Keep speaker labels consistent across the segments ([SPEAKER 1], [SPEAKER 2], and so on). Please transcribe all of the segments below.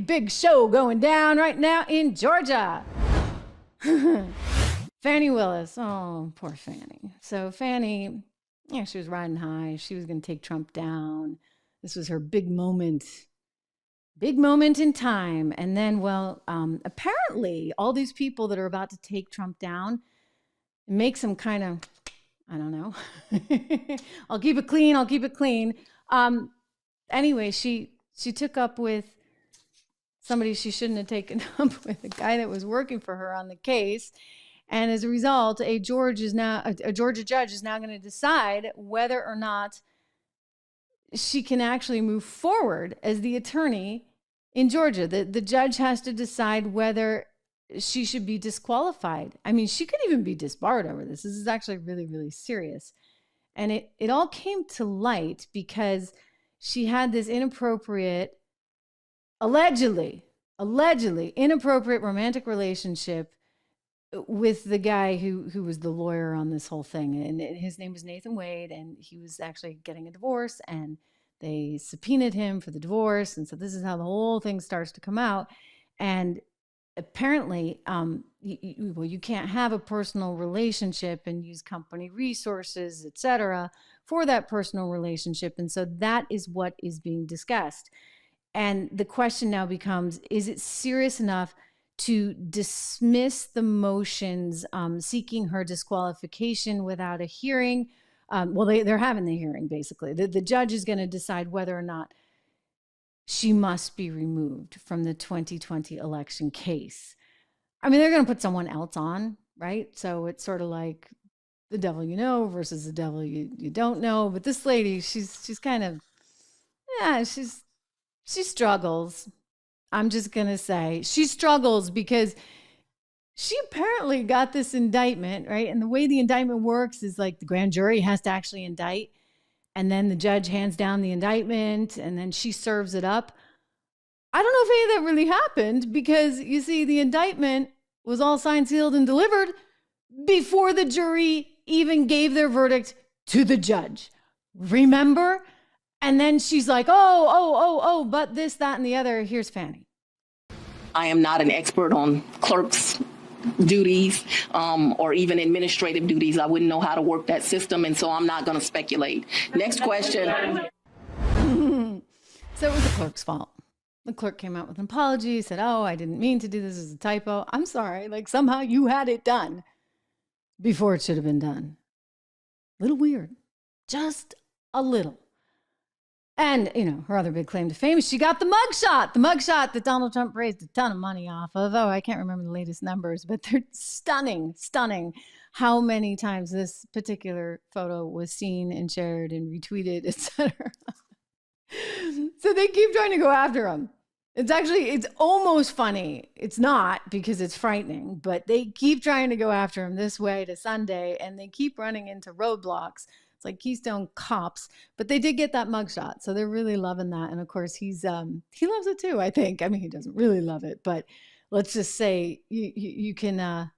[SPEAKER 1] big show going down right now in Georgia. Fani Willis. Oh, poor Fani. So Fani, she was riding high. She was going to take Trump down. This was her big moment in time. And then, apparently all these people that are about to take Trump down, make some kind of, I don't know. I'll keep it clean. Anyway, she took up with somebody she shouldn't have taken up with, a guy that was working for her on the case. And as a result, a Georgia judge is now going to decide whether or not she can actually move forward as the attorney in Georgia. The judge has to decide whether she should be disqualified. I mean, she could even be disbarred over this. This is actually really, really serious. And it all came to light because she had this inappropriate, allegedly inappropriate romantic relationship with the guy who was the lawyer on this whole thing. And his name was Nathan Wade, and he was actually getting a divorce, and they subpoenaed him for the divorce. And so this is how the whole thing starts to come out. And apparently, you can't have a personal relationship and use company resources, etc., for that personal relationship. And so that is what is being discussed. And the question now becomes, is it serious enough to dismiss the motions seeking her disqualification without a hearing? They're having the hearing, basically. The judge is going to decide whether or not she must be removed from the 2020 election case. I mean, they're going to put someone else on, right? So it's sort of like the devil you know versus the devil you don't know. But this lady, she's kind of, she struggles. I'm just going to say she struggles because she apparently got this indictment, right? And the way the indictment works is like the grand jury has to actually indict, and then the judge hands down the indictment, and then she serves it up. I don't know if any of that really happened because, you see, the indictment was all signed, sealed, and delivered before the jury even gave their verdict to the judge. Remember? And then she's like, but this, that, and the other. Here's Fani.
[SPEAKER 2] I am not an expert on clerks' duties or even administrative duties. I wouldn't know how to work that system, and so I'm not going to speculate. Next question.
[SPEAKER 1] So it was the clerk's fault. The clerk came out with an apology, said, I didn't mean to do this as a typo. I'm sorry. Like, somehow you had it done before it should have been done. A little weird. Just a little. And, her other big claim to fame is she got the mugshot that Donald Trump raised a ton of money off of. I can't remember the latest numbers, but they're stunning how many times this particular photo was seen and shared and retweeted, etc. So they keep trying to go after him. It's almost funny. It's not, because it's frightening, but they keep trying to go after him this way to Sunday, and they keep running into roadblocks. It's like Keystone Cops, but they did get that mugshot, so they're really loving that. And of course, he loves it too, I think. I mean, he doesn't really love it, but let's just say you can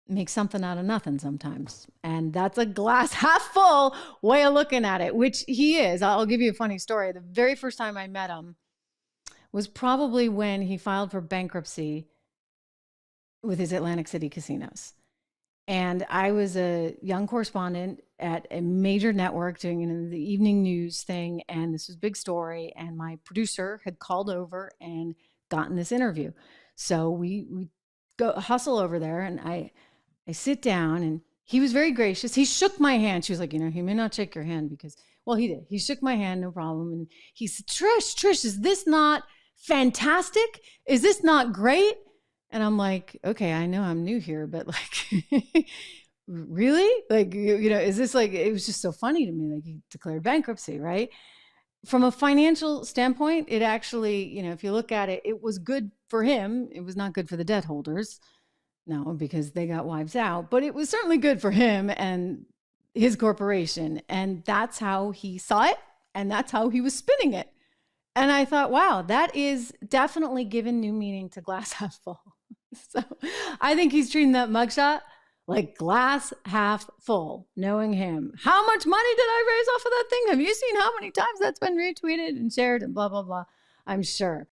[SPEAKER 1] make something out of nothing sometimes. And that's a glass half full way of looking at it, which he is. I'll give you a funny story. The very first time I met him was probably when he filed for bankruptcy with his Atlantic City casinos. And I was a young correspondent at a major network doing the evening news thing. And this was a big story. And my producer had called over and gotten this interview. So we go hustle over there, and I sit down, and he was very gracious. He shook my hand. She was like, he may not shake your hand because, well, he did. He shook my hand, no problem. And he said, Trish, is this not fantastic? Is this not great? And I'm like, okay, I know I'm new here, but like, really? Like, is this like, it was just so funny to me. Like, he declared bankruptcy, right? From a financial standpoint, it actually, if you look at it, it was good for him. It was not good for the debt holders. No, because they got wives out, but it was certainly good for him and his corporation. And that's how he saw it. And that's how he was spinning it. And I thought, wow, that is definitely given new meaning to glass half full. So I think he's treating that mugshot like glass half full, knowing him. How much money did I raise off of that thing? Have you seen how many times that's been retweeted and shared and blah, blah, blah? I'm sure.